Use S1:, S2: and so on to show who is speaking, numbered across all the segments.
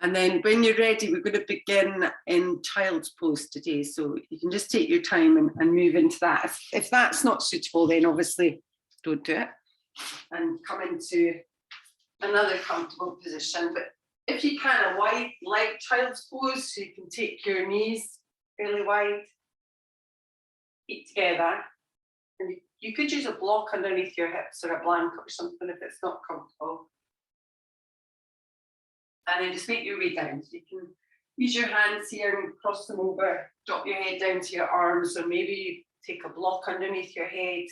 S1: And then when you're ready, we're going to begin in child's pose today. So you can just take your time and move into that. If that's not suitable, then obviously don't do it. And come into another comfortable position. But if you can, a wide leg child's pose, so you can take your knees fairly wide, feet together. And you could use a block underneath your hips or a blanket or something if it's not comfortable. And then just make your way down. So you can use your hands here and cross them over, drop your head down to your arms, or maybe take a block underneath your head.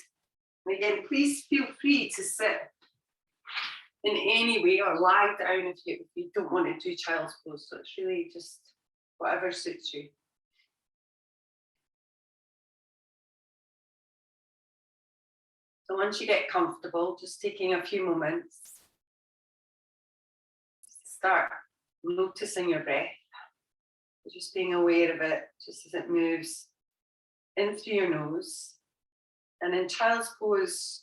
S1: And again, please feel free to sit in any way or lie down if you don't want to do child's pose. So it's really just whatever suits you. So once you get comfortable, just taking a few moments, start noticing your breath, just being aware of it, just as it moves in through your nose. And in child's pose,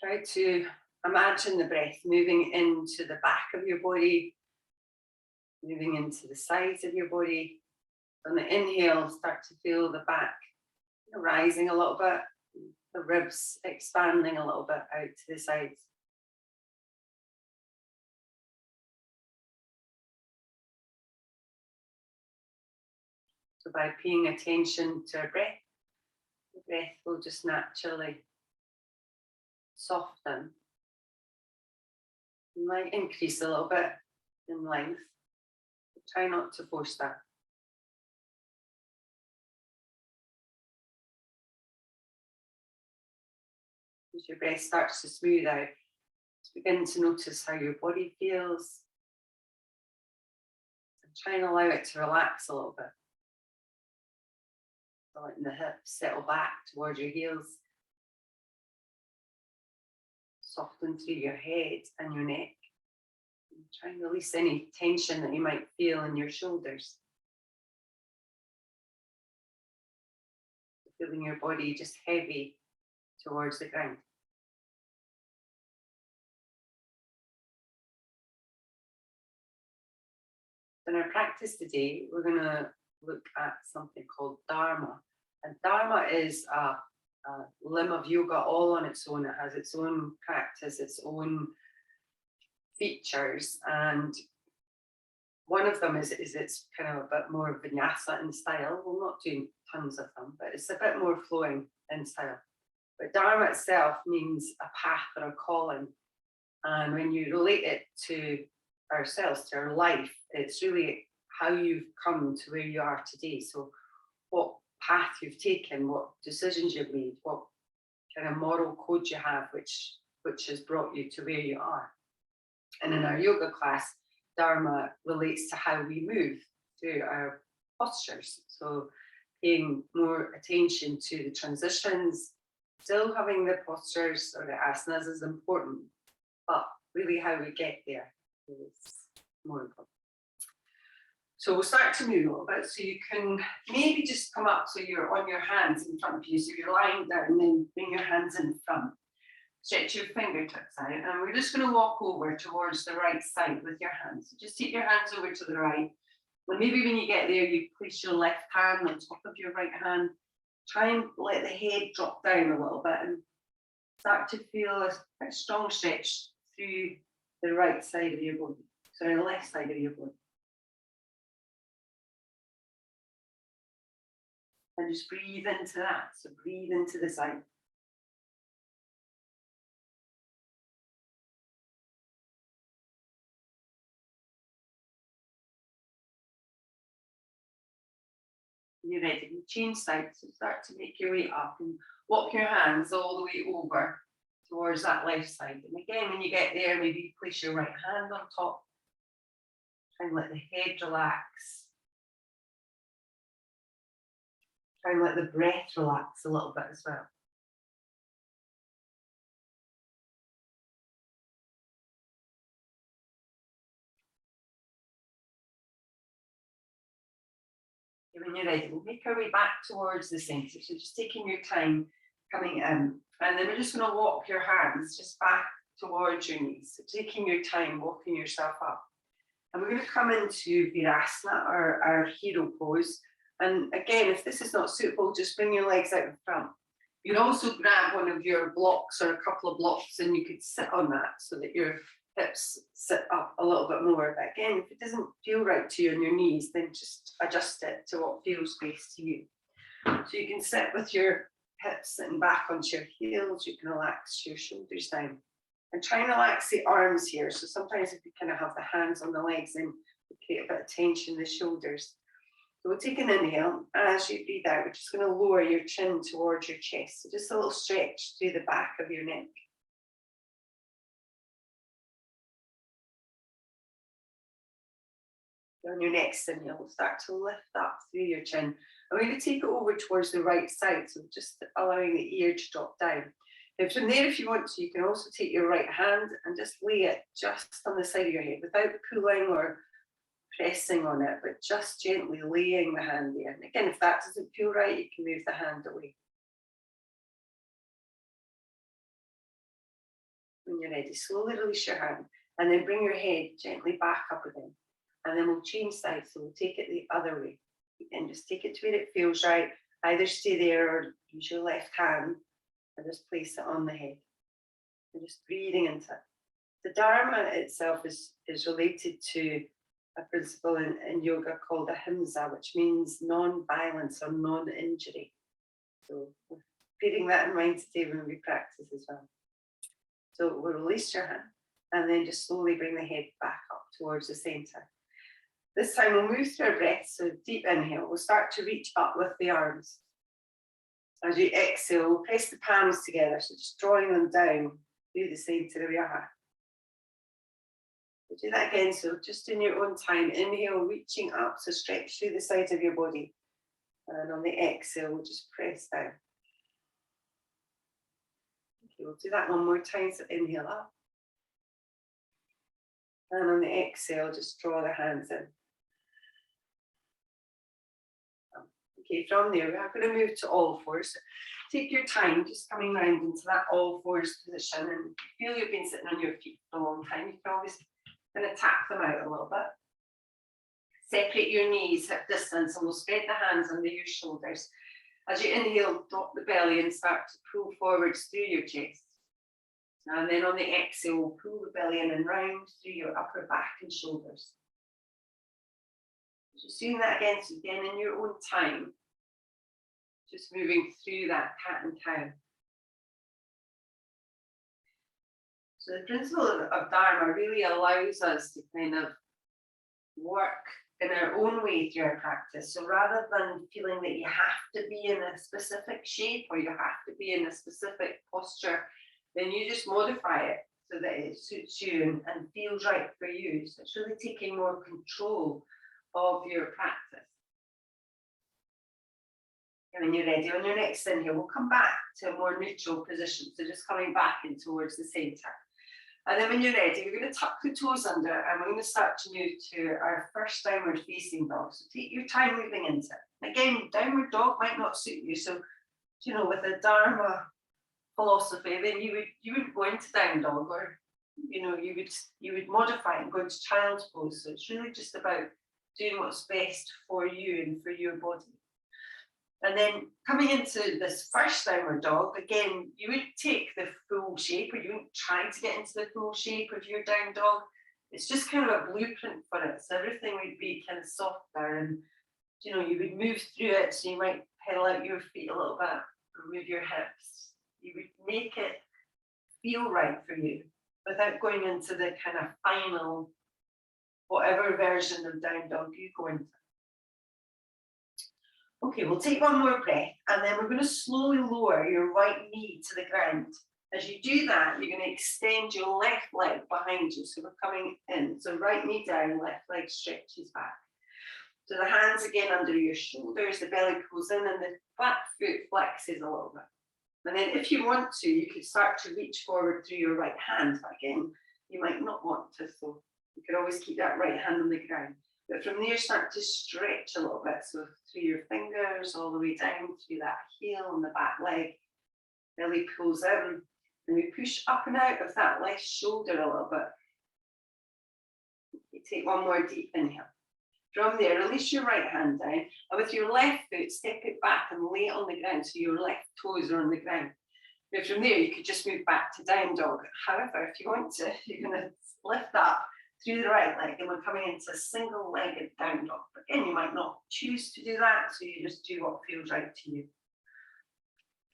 S1: try to imagine the breath moving into the back of your body, moving into the sides of your body. On the inhale, start to feel the back rising a little bit, the ribs expanding a little bit out to the sides. So by paying attention to our breath, the breath will just naturally soften. It might increase a little bit in length, but try not to force that. As your breath starts to smooth out, just begin to notice how your body feels. And try and allow it to relax a little bit. So letting the hips settle back towards your heels. Soften through your head and your neck. And try and release any tension that you might feel in your shoulders. Feeling your body just heavy towards the ground. In our practice today, we're going to look at something called Dharma. And Dharma is a limb of yoga all on its own. It has its own practice, its own features. And one of them is it's kind of a bit more vinyasa in style. We'll not do tons of them, but it's a bit more flowing in style. But Dharma itself means a path or a calling. And when you relate it to ourselves, to our life, it's really how you've come to where you are today. So what path you've taken, what decisions you've made, what kind of moral code you have, which has brought you to where you are. And in our yoga class, Dharma relates to how we move through our postures. So paying more attention to the transitions, still having the postures or the asanas is important, but really how we get there is more important. So we'll start to move a little bit. So you can maybe just come up so you're on your hands in front of you. So you're lying down and then bring your hands in front. Stretch your fingertips out. And we're just going to walk over towards the right side with your hands. So just take your hands over to the right. And maybe when you get there, you place your left hand on top of your right hand. Try and let the head drop down a little bit and start to feel a quite strong stretch through the right side of your body. Sorry, the left side of your body. And just breathe into that. So breathe into the side. You're ready. You change sides. So start to make your way up and walk your hands all the way over towards that left side. And again, when you get there, maybe you place your right hand on top. Try and let the head relax. Try and let the breath relax a little bit as well. When you're ready, we'll make our way back towards the centre. So just taking your time coming in. And then we're just going to walk your hands just back towards your knees. So taking your time, walking yourself up. And we're going to come into Virasana, our hero pose. And again, if this is not suitable, just bring your legs out in front. You can also grab one of your blocks or a couple of blocks and you could sit on that so that your hips sit up a little bit more. But again, if it doesn't feel right to you on your knees, then just adjust it to what feels best to you. So you can sit with your hips sitting back onto your heels. You can relax your shoulders down. And try and relax the arms here. So sometimes if you kind of have the hands on the legs, then you create a bit of tension in the shoulders. So we'll take an inhale. As you breathe out, we're just going to lower your chin towards your chest. So just a little stretch through the back of your neck. On your next inhale, we'll start to lift up through your chin. And we're going to take it over towards the right side. So just allowing the ear to drop down. And from there, if you want to, you can also take your right hand and just lay it just on the side of your head without pulling or pressing on it, but just gently laying the hand there. And again, if that doesn't feel right, you can move the hand away. When you're ready, slowly release your hand and then bring your head gently back up again. And then we'll change sides, so we'll take it the other way. And just take it to where it feels right. Either stay there or use your left hand and just place it on the head. And just breathing into it. The Dharma itself is related to a principle in yoga called ahimsa, which means non-violence or non-injury. So we're keeping that in mind today when we practice as well. So we'll release your hand and then just slowly bring the head back up towards the center. This time we'll move through our breath, so deep inhale. We'll start to reach up with the arms. As you exhale, press the palms together, so just drawing them down through the center of your heart. We'll do that again, so just in your own time. Inhale, reaching up, so stretch through the sides of your body. And on the exhale, we'll just press down. Okay, we'll do that one more time, so inhale up. And on the exhale, just draw the hands in. Okay, from there, we're going to move to all fours. Take your time, just coming round into that all fours position. And feel you've been sitting on your feet for a long time. You can always kind of tap them out a little bit. Separate your knees hip distance, and we'll spread the hands under your shoulders. As you inhale, drop the belly and start to pull forwards through your chest. And then on the exhale, pull the belly in and round through your upper back and shoulders. Just doing that again, so again in your own time. Just moving through that cat and cow. So the principle of Dharma really allows us to kind of work in our own way through our practice. So rather than feeling that you have to be in a specific shape or you have to be in a specific posture, then you just modify it so that it suits you and feels right for you. So it's really taking more control of your practice. And when you're ready, on your next inhale, we'll come back to a more neutral position. So just coming back in towards the center. And then when you're ready, we're going to tuck the toes under and we're going to start to move to our first downward facing dog. So take your time moving into it. Again, downward dog might not suit you. So, you know, with the Dharma philosophy, then you would go into down dog, or you know, you would modify it and go into child's pose. So it's really just about doing what's best for you and for your body. And then coming into this first downward dog, again, you would take the full shape, or you wouldn't try to get into the full shape of your down dog. It's just kind of a blueprint for it. So everything would be kind of softer, and you know, you would move through it. So you might pedal out your feet a little bit, or move your hips. You would make it feel right for you without going into the kind of final, whatever version of down dog you go into. Okay, we'll take one more breath, and then we're going to slowly lower your right knee to the ground. As you do that, you're going to extend your left leg behind you. So we're coming in. So right knee down, left leg stretches back. So the hands again under your shoulders, the belly pulls in, and the flat foot flexes a little bit. And then if you want to, you could start to reach forward through your right hand. But again, you might not want to, so you could always keep that right hand on the ground. But from there, start to stretch a little bit. So through your fingers, all the way down through that heel and the back leg. Belly pulls in, and we push up and out of that left shoulder a little bit. You Take one more deep inhale. From there, release your right hand down, and with your left foot, step it back and lay it on the ground so your left toes are on the ground. Now from there, you could just move back to down dog. However, if you want to, you're going to lift up through the right leg, and we're coming into a single-legged down dog. But again, you might not choose to do that, so you just do what feels right to you.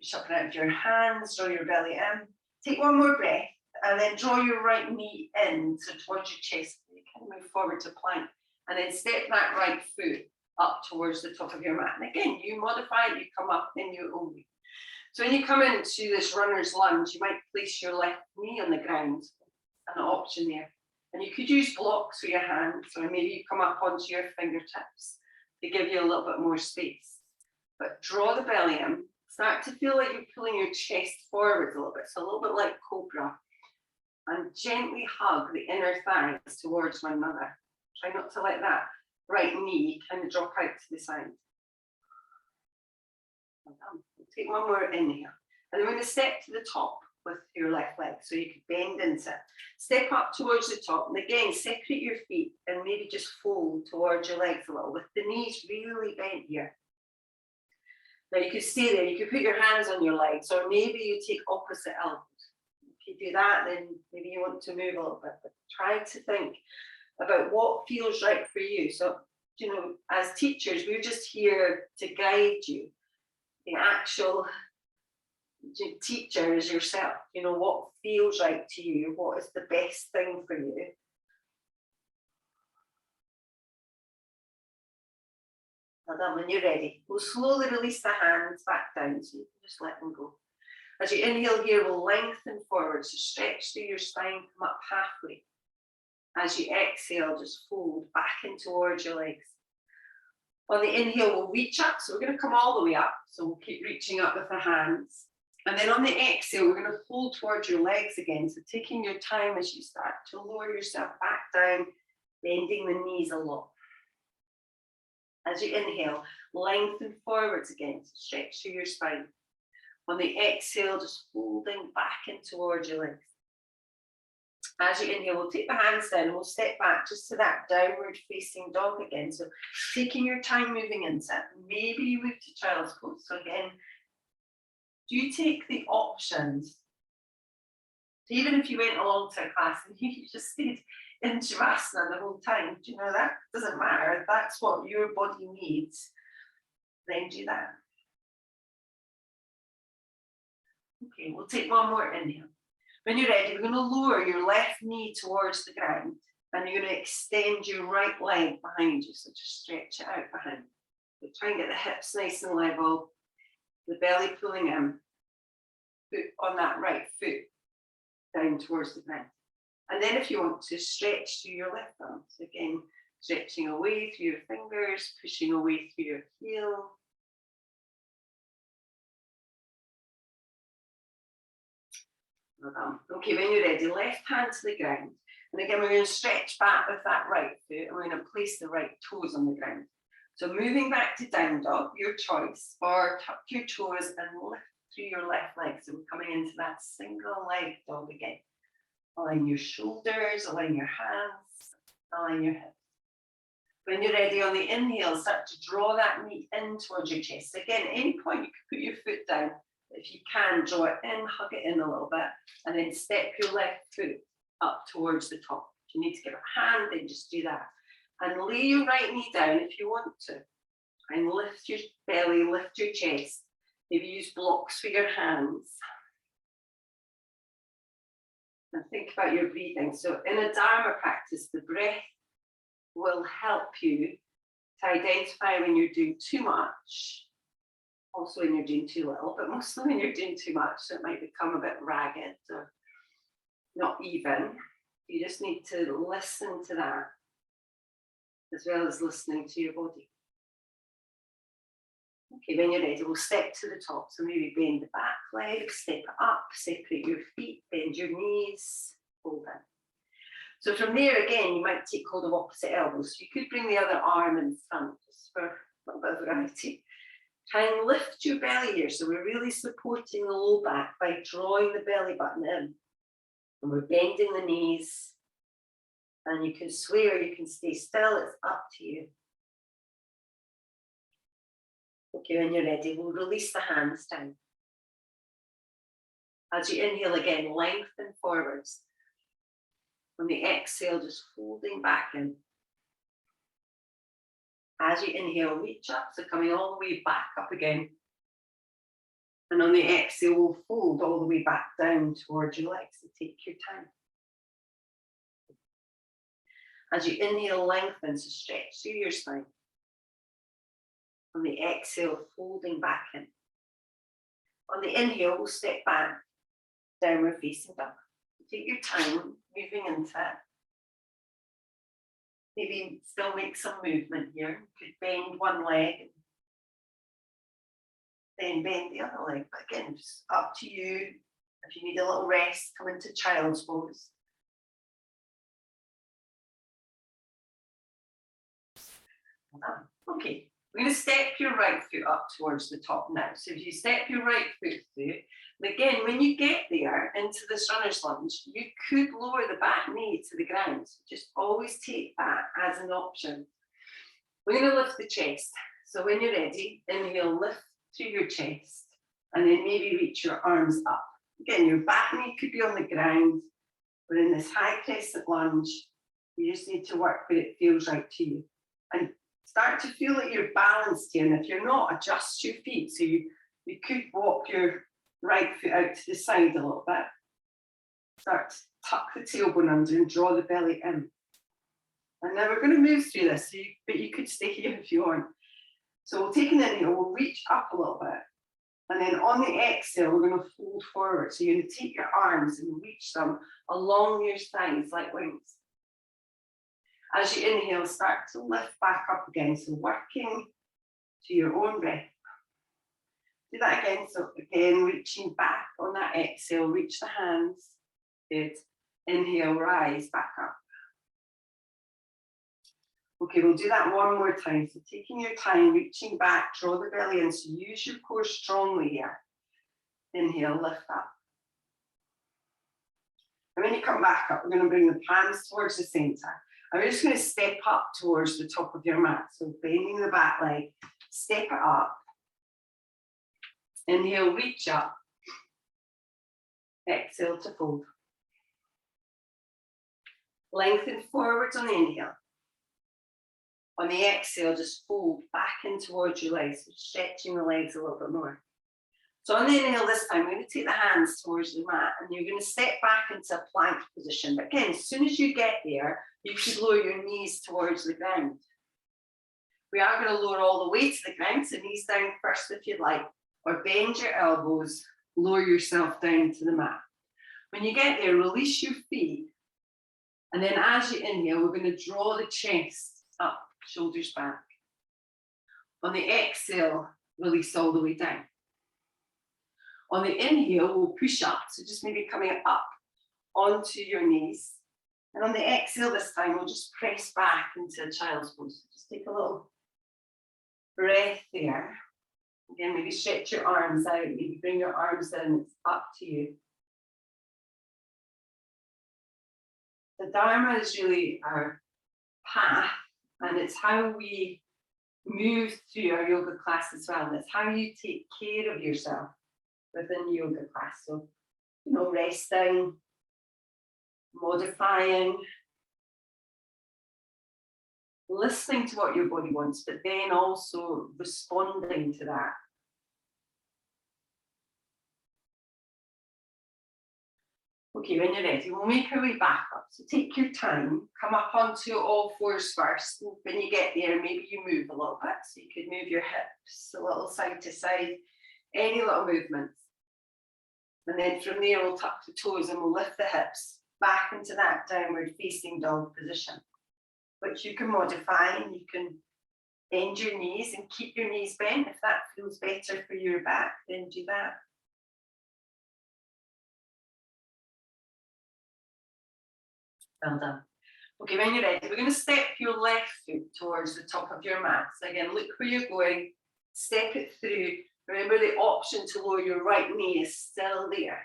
S1: Shuffle out of your hands, draw your belly in. Take one more breath, and then draw your right knee in, so towards your chest. You can move forward to plank. And then step that right foot up towards the top of your mat. And again, you modify it, you come up in your own way. So when you come into this runner's lunge, you might place your left knee on the ground, an option there. And you could use blocks with your hands, or maybe you come up onto your fingertips to give you a little bit more space. But draw the belly in, start to feel like you're pulling your chest forward a little bit, so a little bit like cobra. And gently hug the inner thighs towards one another. Try not to let that right knee kind of drop out to the side. Well done. We'll take one more inhale. And then we're going to step to the top with your left leg. So you could bend into it. Step up towards the top. And again, separate your feet and maybe just fold towards your legs a little with the knees really bent here. Now you could stay there. You could put your hands on your legs, or maybe you take opposite elbows. If you do that, then maybe you want to move a little bit. But try to think about what feels right for you. So, you know, as teachers, we're just here to guide you. The actual teacher is yourself. You know, what feels right to you, what is the best thing for you. Well done. When you're ready, we'll slowly release the hands back down, so you can just let them go. As you inhale here, we'll lengthen forward, so stretch through your spine, come up halfway. As you exhale, just fold back in towards your legs. On the inhale, we'll reach up. So we're going to come all the way up. So we'll keep reaching up with the hands. And then on the exhale, we're going to fold towards your legs again. So taking your time as you start to lower yourself back down, bending the knees a lot. As you inhale, lengthen forwards again. So stretch through your spine. On the exhale, just folding back in towards your legs. As you inhale, we'll take the hands down and we'll step back just to that downward facing dog again. So taking your time moving into it. Maybe you move to child's pose. So again, do you take the options? So even if you went along to a class and you just stayed in Shavasana the whole time, do you know that doesn't matter. If that's what your body needs, then do that. Okay, we'll take one more inhale. When you're ready, we're going to lower your left knee towards the ground, and you're going to extend your right leg behind you. So just stretch it out behind. So try and get the hips nice and level, the belly pulling in, foot on that right foot down towards the ground. And then if you want to stretch through your left arm, so again, stretching away through your fingers, pushing away through your heel. Okay, when you're ready, left hand to the ground. And again, we're going to stretch back with that right foot, and we're going to place the right toes on the ground. So moving back to down dog, your choice, or tuck your toes and lift through your left leg. So we're coming into that single leg dog again. Align your shoulders, align your hands, align your hips. When you're ready on the inhale, start to draw that knee in towards your chest. Again, at any point, you can put your foot down. If you can, draw it in, hug it in a little bit, and then step your left foot up towards the top. If you need to give it a hand, then just do that. And lay your right knee down if you want to. And lift your belly, lift your chest. Maybe use blocks for your hands. And think about your breathing. So in a Dharma practice, the breath will help you to identify when you're doing too much, also when you're doing too little, but mostly when you're doing too much, so it might become a bit ragged or not even. You just need to listen to that, as well as listening to your body. Okay, when you're ready, we'll step to the top. So maybe bend the back leg, step it up, separate your feet, bend your knees, hold in. So from there, again, you might take hold of opposite elbows. So you could bring the other arm in front, just for a little bit of variety. Try and lift your belly here. So we're really supporting the low back by drawing the belly button in. And we're bending the knees
S2: And you can sway or you can stay still, it's up to you. Okay, when you're ready, we'll release the hands down. As you inhale again, lengthen forwards. On the exhale, just folding back in. As you inhale, reach up, so coming all the way back up again. And on the exhale, we'll fold all the way back down towards your legs, so take your time. As you inhale, lengthen, so stretch through your spine. On the exhale, folding back in. On the inhale, we'll step back, downward facing dog. Take your time moving into it. Maybe still make some movement here. You could bend one leg and then bend the other leg. But again, it's up to you. If you need a little rest, come into child's pose. Okay, we're going to step your right foot up towards the top now. So if you step your right foot through, and again, when you get there into this runner's lunge, you could lower the back knee to the ground. So just always take that as an option. We're going to lift the chest. So when you're ready, inhale, lift through your chest, and then maybe reach your arms up. Again, your back knee could be on the ground. We're in this high crescent lunge. You just need to work where it feels right to you. And start to feel like you're balanced here. And if you're not, adjust your feet. So you could walk your right foot out to the side a little bit. Start to tuck the tailbone under and draw the belly in. And now we're going to move through this, but you could stay here if you want. So we'll take an inhale, we'll reach up a little bit. And then on the exhale, we're going to fold forward. So you're going to take your arms and reach them along your thighs like wings. As you inhale, start to lift back up again. So working to your own breath. Do that again. So again, reaching back on that exhale, reach the hands. Good. Inhale, rise back up. Okay, we'll do that one more time. So taking your time, reaching back, draw the belly in. So use your core strongly here. Inhale, lift up. And when you come back up, we're going to bring the palms towards the center. And we're just going to step up towards the top of your mat. So bending the back leg, step it up. Inhale, reach up. Exhale to fold. Lengthen forwards on the inhale. On the exhale, just fold back in towards your legs, so stretching the legs a little bit more. So on the inhale this time, we're going to take the hands towards the mat and you're going to step back into a plank position. But again, as soon as you get there, you could lower your knees towards the ground. We are going to lower all the way to the ground, so knees down first if you'd like, or bend your elbows, lower yourself down to the mat. When you get there, release your feet. And then as you inhale, we're going to draw the chest up, shoulders back. On the exhale, release all the way down. On the inhale, we'll push up, so just maybe coming up onto your knees. And on the exhale this time, we'll just press back into a child's pose. Just take a little breath there. Again, maybe stretch your arms out, maybe bring your arms in, it's up to you. The Dharma is really our path, and it's how we move through our yoga class as well. It's how you take care of yourself within yoga class. So, resting, modifying, listening to what your body wants, but then also responding to that. Okay, when you're ready, we'll make our way back up. So take your time, come up onto all fours first. When you get there, maybe you move a little bit. So you could move your hips a little side to side, any little movements. And then from there, we'll tuck the toes and we'll lift the hips back into that downward facing dog position, which you can modify, and you can bend your knees and keep your knees bent. If that feels better for your back, then do that. Well done. Okay, when you're ready, we're going to step your left foot towards the top of your mat. So again, look where you're going, step it through. Remember, the option to lower your right knee is still there.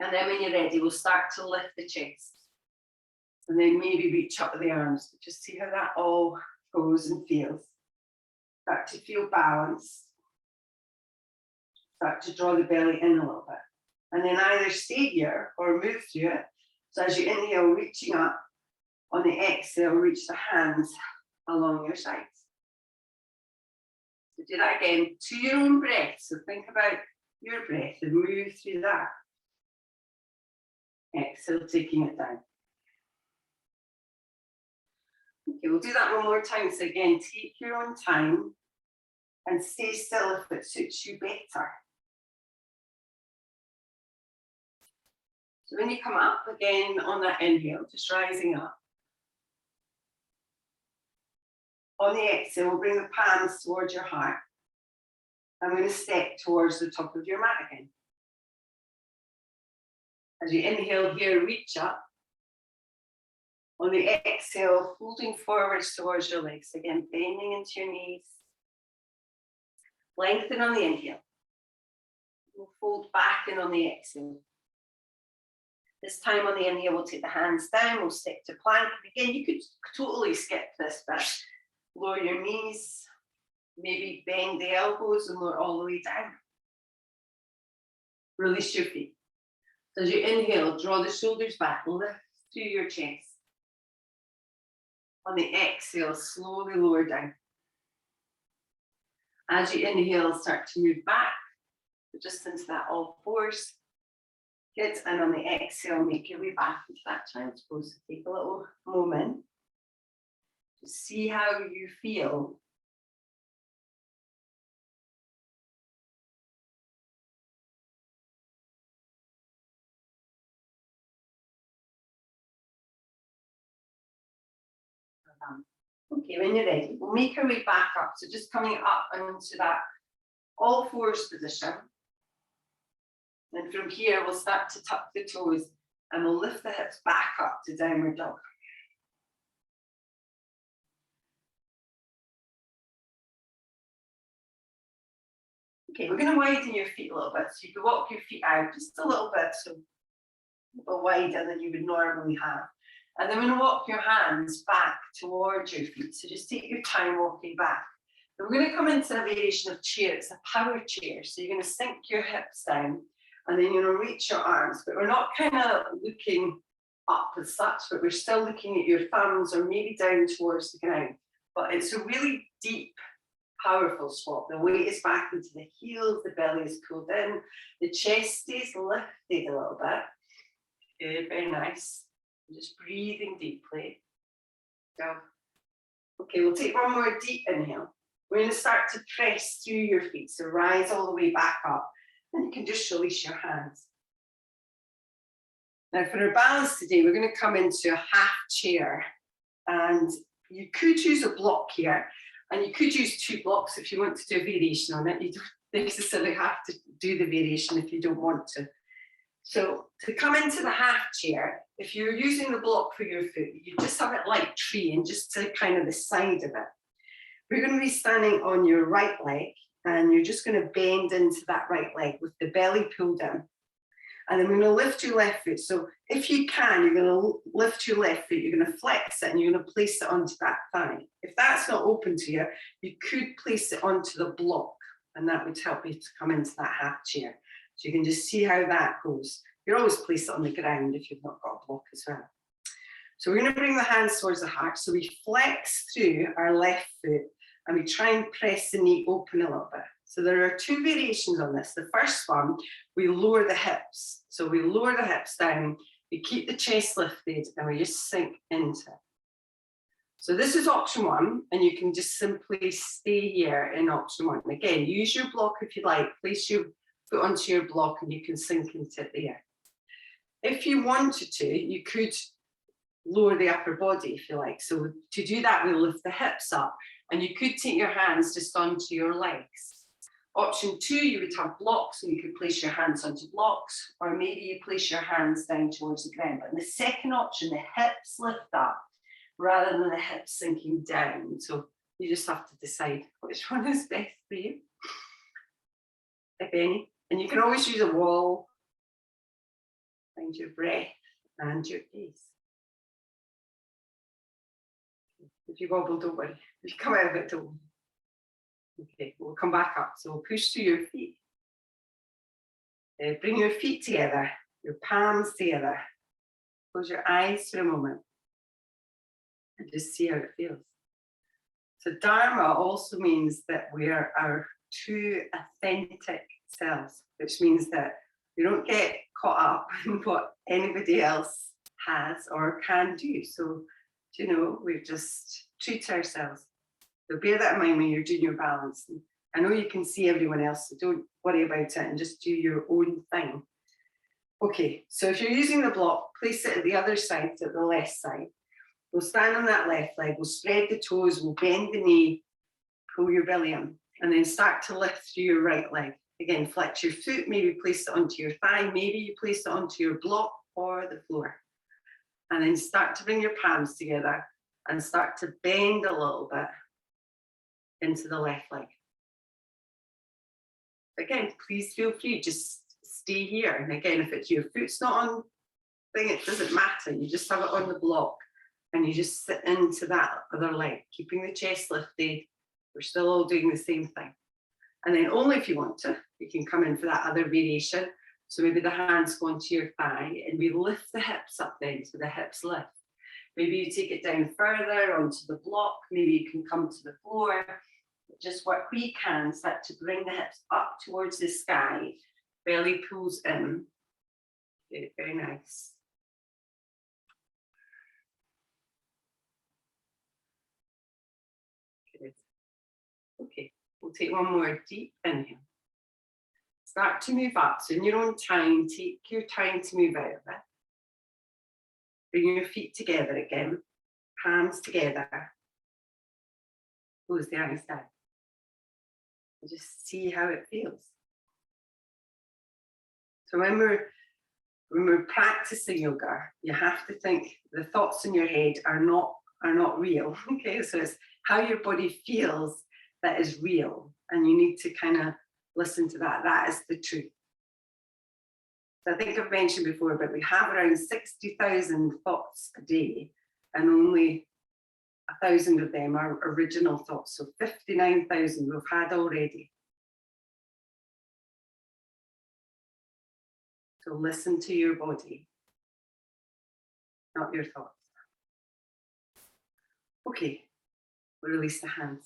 S2: And then when you're ready, we'll start to lift the chest. And then maybe reach up with the arms. Just see how that all goes and feels. Start to feel balanced. Start to draw the belly in a little bit. And then either stay here or move through it. So as you inhale, reaching up. On the exhale, reach the hands along your sides. So do that again to your own breath. So think about your breath and move through that. Exhale, taking it down. Okay, we'll do that one more time. So again, take your own time and stay still if it suits you better. So when you come up again on that inhale, just rising up. On the exhale, we'll bring the palms towards your heart. I'm going to step towards the top of your mat again. As you inhale here, reach up. On the exhale, folding forwards towards your legs. Again, bending into your knees. Lengthen on the inhale. We'll fold back in on the exhale. This time on the inhale, we'll take the hands down. We'll stick to plank. Again, you could totally skip this bit. Lower your knees. Maybe bend the elbows and lower all the way down. Release your feet. So as you inhale, draw the shoulders back. Lift through your chest. On the exhale, slowly lower down. As you inhale, start to move back, just into that all fours. Good, and on the exhale, make your way back into that child's pose. So take a little moment to see how you feel. Okay, when you're ready, we'll make our way back up. So just coming up and into that all fours position. And from here, we'll start to tuck the toes and we'll lift the hips back up to downward dog. Okay, we're going to widen your feet a little bit. So you can walk your feet out just a little bit, so a little wider than you would normally have. And then we're going to walk your hands back towards your feet. So just take your time walking back. And we're going to come into a variation of chair. It's a power chair. So you're going to sink your hips down and then you're going to reach your arms. But we're not kind of looking up as such, but we're still looking at your thumbs or maybe down towards the ground. But it's a really deep, powerful squat. The weight is back into the heels, the belly is pulled in, the chest stays lifted a little bit. Good, very nice. Just breathing deeply. Go. Okay, we'll take one more deep inhale. We're going to start to press through your feet. So rise all the way back up. And you can just release your hands. Now for our balance today, we're going to come into a half chair. And you could use a block here. And you could use 2 blocks if you want to do a variation on it. You don't necessarily have to do the variation if you don't want to. So to come into the half chair, if you're using the block for your foot, you just have it like tree and just to kind of the side of it. We're going to be standing on your right leg and you're just going to bend into that right leg with the belly pulled in. And then we're going to lift your left foot. So if you can, you're going to lift your left foot, you're going to flex it and you're going to place it onto that thigh. If that's not open to you, you could place it onto the block and that would help you to come into that half chair. So you can just see how that goes. You always place it on the ground if you've not got a block as well. So we're going to bring the hands towards the heart. So we flex through our left foot and we try and press the knee open a little bit. So there are 2 variations on this. The first one, we lower the hips. So we lower the hips down, we keep the chest lifted and we just sink into it. So this is option 1 and you can just simply stay here in option 1. Again, use your block if you like, place your foot onto your block and you can sink into it there. If you wanted to, you could lower the upper body if you like. So to do that, we'll lift the hips up and you could take your hands just onto your legs. Option 2, you would have blocks and you could place your hands onto blocks or maybe you place your hands down towards the ground. But in the second option, the hips lift up rather than the hips sinking down. So you just have to decide which one is best for you, if any. And you can always use a wall, find your breath and your gaze.
S1: If you wobble, don't worry. If you come out of it, don't worry. Okay, we'll come back up. So we'll push through your feet. Bring your feet together, your palms together. Close your eyes for a moment and just see how it feels. So Dharma also means that we are our true authentic selves, which means that we don't get caught up in what anybody else has or can do. So, you know, we just treat ourselves. So bear that in mind when you're doing your balance. And I know you can see everyone else, so don't worry about it and just do your own thing. Okay, so if you're using the block, place it at the other side, at the left side. We'll stand on that left leg, we'll spread the toes, we'll bend the knee, pull your belly in, and then start to lift through your right leg. Again, flex your foot, maybe place it onto your thigh, maybe you place it onto your block or the floor. And then start to bring your palms together and start to bend a little bit into the left leg. Again, please feel free, just stay here. And again, if it's your foot's not on thing, it doesn't matter. You just have it on the block and you just sit into that other leg, keeping the chest lifted. We're still all doing the same thing. And then only if you want to, you can come in for that other variation. So maybe the hands go onto your thigh and we lift the hips up then, so the hips lift. Maybe you take it down further onto the block. Maybe you can come to the floor. Just work where you can, start to bring the hips up towards the sky. Belly pulls in. Okay, very nice. Good. Okay, we'll take one more deep inhale. Start to move up. So in your own time, take your time to move out of it. Bring your feet together again, palms together. Close the eyes down. And just see how it feels. So when we're practicing yoga, you have to think the thoughts in your head are not real. Okay, so it's how your body feels that is real, and you need to kind of listen to that. That is the truth. So I think I've mentioned before, but we have around 60,000 thoughts a day, and only 1,000 of them are original thoughts. So 59,000 we've had already. So listen to your body, not your thoughts. Okay, we'll release the hands.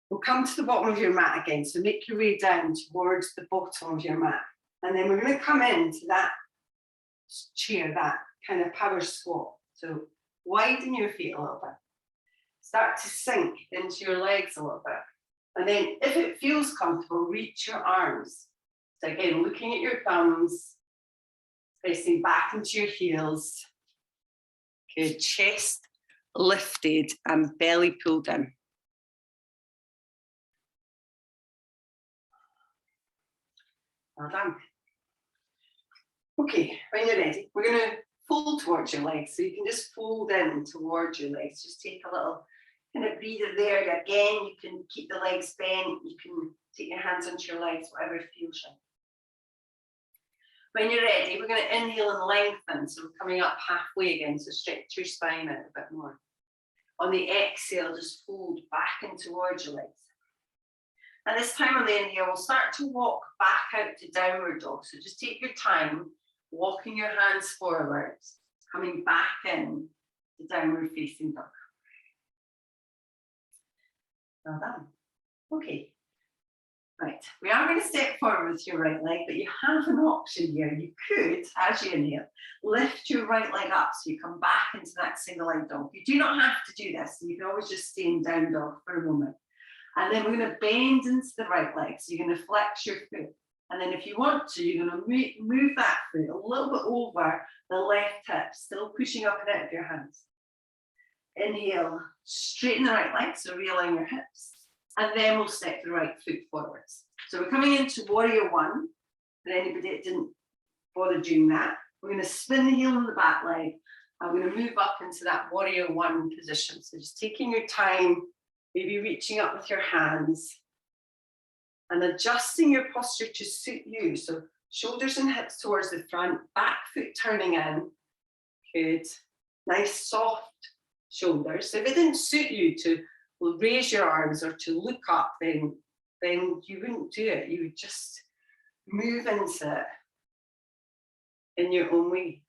S1: We'll come to the bottom of your mat again. So make your way down towards the bottom of your mat. And then we're going to come into that chair, that kind of power squat. So widen your feet a little bit. Start to sink into your legs a little bit. And then if it feels comfortable, reach your arms. So again, looking at your thumbs, pressing back into your heels. Good, chest lifted and belly pulled in. Well done. Okay, when you're ready, we're going to fold towards your legs. So you can just fold in towards your legs. Just take a little kind of breather there. Again, you can keep the legs bent. You can take your hands onto your legs, whatever feels right. When you're ready, we're going to inhale and lengthen. So we're coming up halfway again. So stretch your spine out a bit more. On the exhale, just fold back in towards your legs. And this time on the inhale, we'll start to walk back out to downward dog. So just take your time, walking your hands forwards, coming back in to downward facing dog. Well done. Okay. Right, we are going to step forward with your right leg, but you have an option here. You could, as you inhale, lift your right leg up so you come back into that single leg dog. You do not have to do this. You can always just stay in down dog for a moment. And then we're going to bend into the right leg. So you're going to flex your foot. And then if you want to, you're going to move that foot a little bit over the left hip, still pushing up and out of your hands. Inhale, straighten the right leg, so realign your hips. And then we'll step the right foot forwards. So we're coming into warrior one. For anybody that didn't bother doing that, we're going to spin the heel on the back leg. And we're going to move up into that warrior one position. So just taking your time, maybe reaching up with your hands and adjusting your posture to suit you. So shoulders and hips towards the front, back foot turning in. Good. Nice, soft
S2: shoulders. So if it didn't suit you to raise your arms or to look up, then you wouldn't do it. You would just move into it in your own way.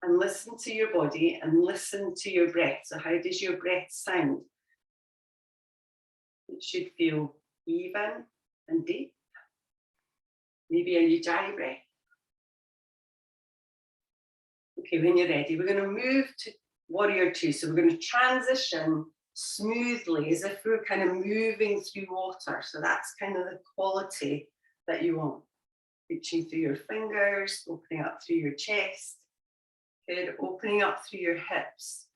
S2: And listen to your body and listen to your breath. So how does your breath sound? It should feel even and deep. Maybe a ujjayi breath. Okay, when you're ready, we're going to move to warrior two. So we're going to transition smoothly as if we're kind of moving through water. So that's kind of the quality that you want. Reaching through your fingers, opening up through your chest. Good, opening up through your hips.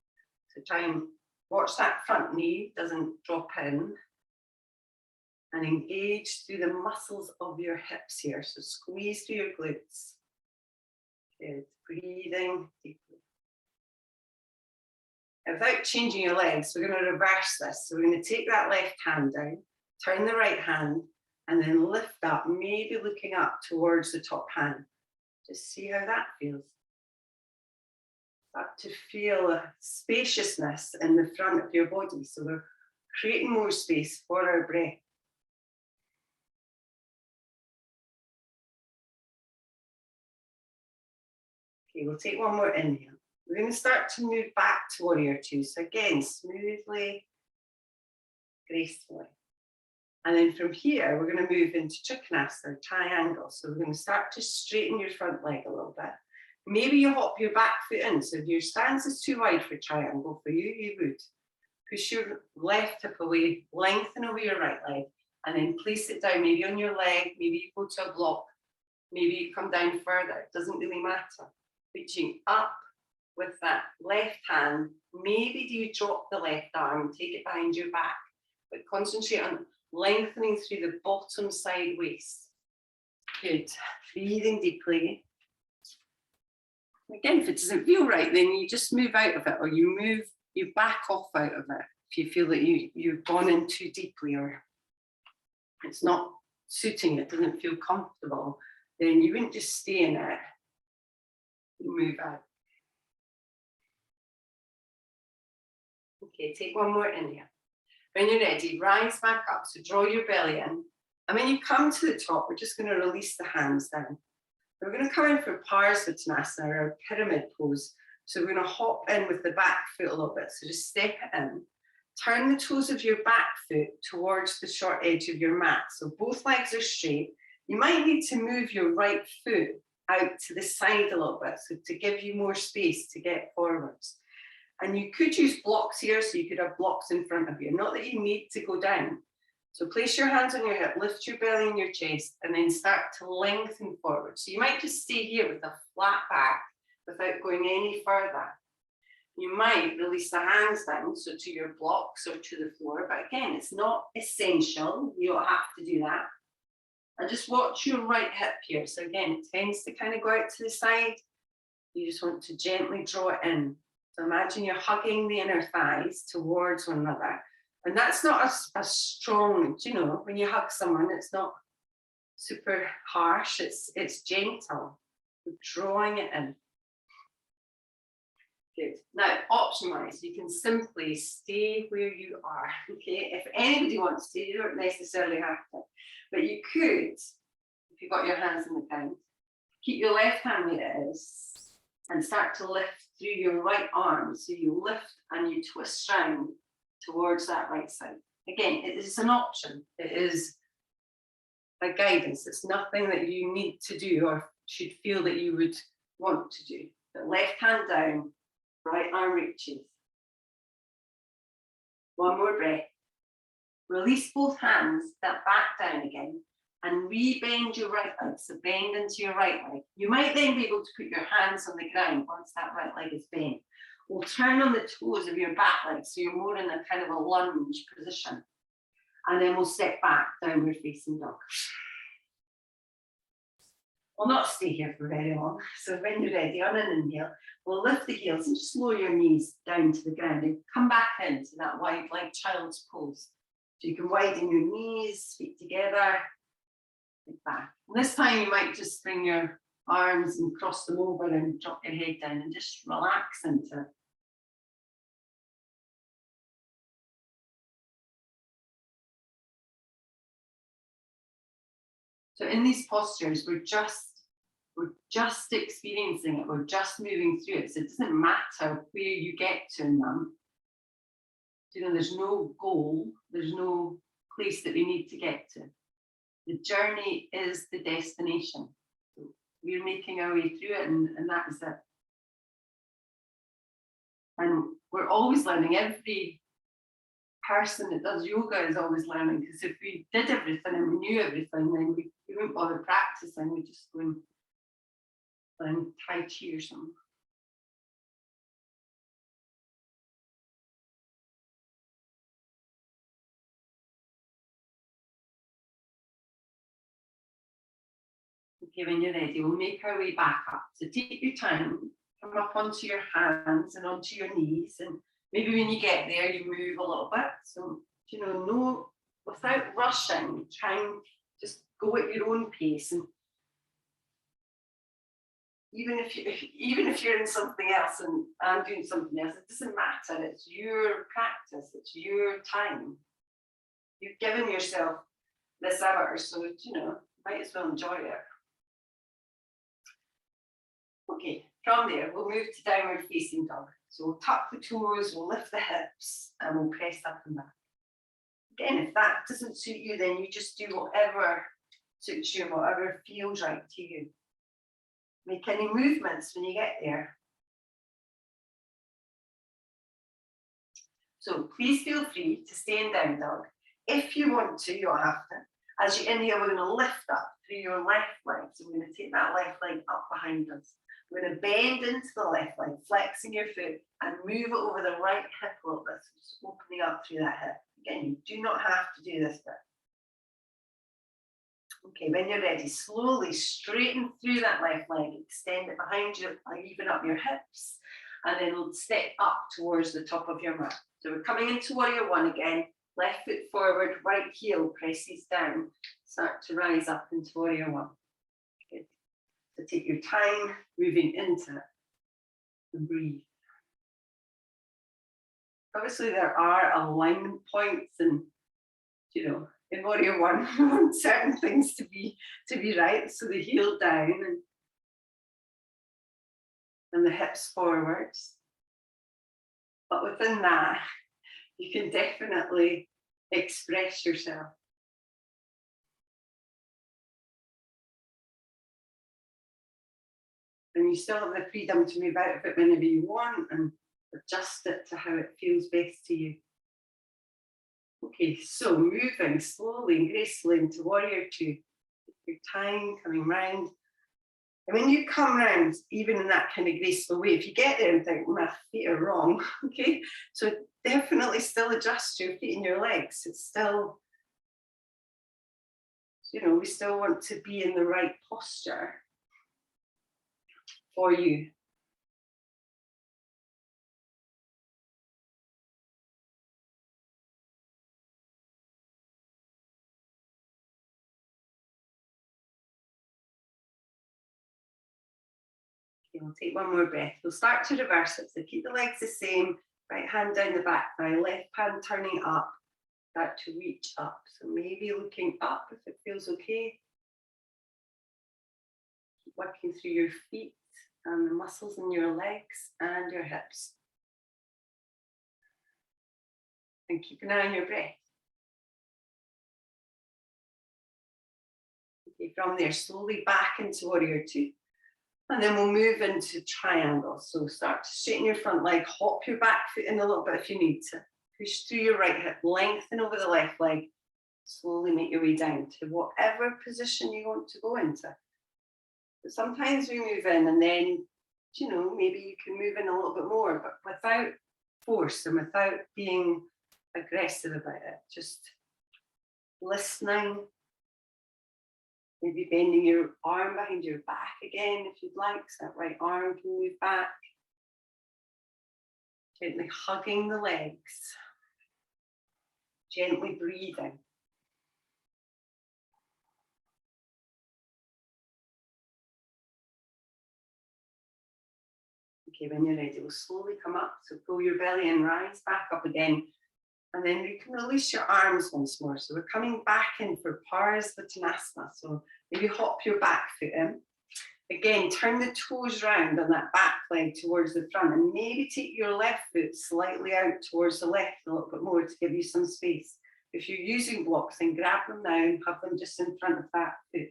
S2: So try and watch that front knee doesn't drop in. And engage through the muscles of your hips here. So squeeze through your glutes. Good, breathing deeply. And without changing your legs, we're going to reverse this. So we're going to take that left hand down, turn the right hand, and then lift up, maybe looking up towards the top hand. Just see how that feels. Start to feel a spaciousness in the front of your body. So we're creating more space for our breath. Okay, we'll take one more inhale. We're going to start to move back to warrior two. So again, smoothly, gracefully. And then from here, we're going to move into Canister Triangles. So we're going to start to straighten your front leg a little bit. Maybe you hop your back foot in. So if your stance is too wide for triangle for you, you would push your left hip away, lengthen away your right leg, and then place it down, maybe on your leg, maybe you go to a block, maybe you come down further. It doesn't really matter. Reaching up with that left hand, maybe do you drop the left arm, take it behind your back, but concentrate on lengthening through the bottom side waist. Good. Breathing deeply. Again, if it doesn't feel right, then you just move out of it, or you back off out of it. If you feel that you've gone in too deeply, or it's not suiting, it doesn't feel comfortable, then you wouldn't just stay in it. Move out. Okay, take one more inhale. When you're ready, rise back up. So draw your belly in. And when you come to the top, we're just going to release the hands down. We're going to come in for Virasana, or pyramid pose. So we're going to hop in with the back foot a little bit. So just step it in. Turn the toes of your back foot towards the short edge of your mat. So both legs are straight. You might need to move your right foot out to the side a little bit, so to give you more space to get forwards. And you could use blocks here, so you could have blocks in front of you. Not that you need to go down. So place your hands on your hip, lift your belly and your chest, and then start to lengthen forward. So you might just stay here with a flat back without going any further. You might release the hands down, so to your blocks or to the floor, but again, it's not essential. You don't have to do that. And just watch your right hip here. So again, it tends to kind of go out to the side. You just want to gently draw it in. So imagine you're hugging the inner thighs towards one another. And that's not a strong, you know, when you hug someone, it's not super harsh, it's gentle. We're drawing it in. Good. Now, option-wise, you can simply stay where you are, okay? If anybody wants to, you don't necessarily have to. But you could, if you've got your hands in the ground, keep your left hand where it is and start to lift through your right arm. So you lift and you twist round towards that right side. Again, it is an option. It is a guidance. It's nothing that you need to do or should feel that you would want to do. But left hand down, right arm reaches. One more breath. Release both hands, step back down again, and re-bend your right leg. So bend into your right leg. You might then be able to put your hands on the ground once that right leg is bent. We'll turn on the toes of your back leg, so you're more in a kind of a lunge position. And then we'll step back, downward facing dog. We'll not stay here for very long. So when you're ready, on an inhale, we'll lift the heels and just lower your knees down to the ground and come back into that wide leg child's pose. So you can widen your knees, feet together, like back. And this time you might just bring your arms and cross them over and drop your head down and just relax into it. So in these postures, we're just experiencing it, we're just moving through it. So it doesn't matter where you get to in them. You know, there's no goal, there's no place that we need to get to. The journey is the destination. So we're making our way through it, and that is it. And we're always learning. Every person that does yoga is always learning, because if we did everything and we knew everything, then we wouldn't bother practicing. We just go and learn Tai Chi or something. Okay, when you're ready, we'll make our way back up. So take your time, come up onto your hands and onto your knees, and maybe when you get there, you move a little bit. So, you know, no, without rushing, try and just go at your own pace. And even if you're in something else and I'm doing something else, it doesn't matter. It's your practice. It's your time. You've given yourself this hour, so you know, might as well enjoy it. Okay, from there, we'll move to downward facing dog. So we'll tuck the toes, we'll lift the hips, and we'll press up and back. Again, if that doesn't suit you, then you just do whatever suits you, whatever feels right to you. Make any movements when you get there. So please feel free to stay in down dog. If you want to, you'll have to. As you inhale, we're going to lift up through your left leg. So we're going to take that left leg up behind us. We're going to bend into the left leg, flexing your foot, and move it over the right hip a little bit. So just opening up through that hip. Again, you do not have to do this bit. Okay, when you're ready, slowly straighten through that left leg, extend it behind you, even up your hips, and then we'll step up towards the top of your mat. So we're coming into warrior one again, left foot forward, right heel presses down, start to rise up into warrior one. Good. So take your time moving into it and breathe. Obviously there are alignment points, and you know, in warrior one, we want certain things to be right. So the heel down and the hips forwards. But within that, you can definitely express yourself. And you still have the freedom to move out of it whenever you want and adjust it to how it feels best to you. Okay, so moving slowly and gracefully into warrior two. Your time coming round. And when you come round, even in that kind of graceful way, if you get there and think, my feet are wrong, okay? So definitely still adjust your feet and your legs. It's still, you know, we still want to be in the right posture for you. Okay, we'll take one more breath. We'll start to reverse it. So keep the legs the same, right hand down the back thigh, left hand turning up, start to reach up. So maybe looking up if it feels okay. Keep working through your feet and the muscles in your legs and your hips. And keep an eye on your breath. Okay, from there, slowly back into warrior two. And then we'll move into triangles. So start to straighten your front leg, hop your back foot in a little bit if you need to. Push through your right hip, lengthen over the left leg. Slowly make your way down to whatever position you want to go into. But sometimes we move in and then, you know, maybe you can move in a little bit more, but without force and without being aggressive about it. Just listening. Maybe bending your arm behind your back again if you'd like, so that right arm can move back. Gently hugging the legs. Gently breathing.
S1: Okay, when you're ready, we'll slowly come up. So pull your belly in, rise back up again. And then you can release your arms once more. So we're coming back in for Virasana. So maybe hop your back foot in. Again, turn the toes round on that back leg towards the front, and maybe take your left foot slightly out towards the left a little bit more to give you some space. If you're using blocks, then grab them now and have them just in front of that foot.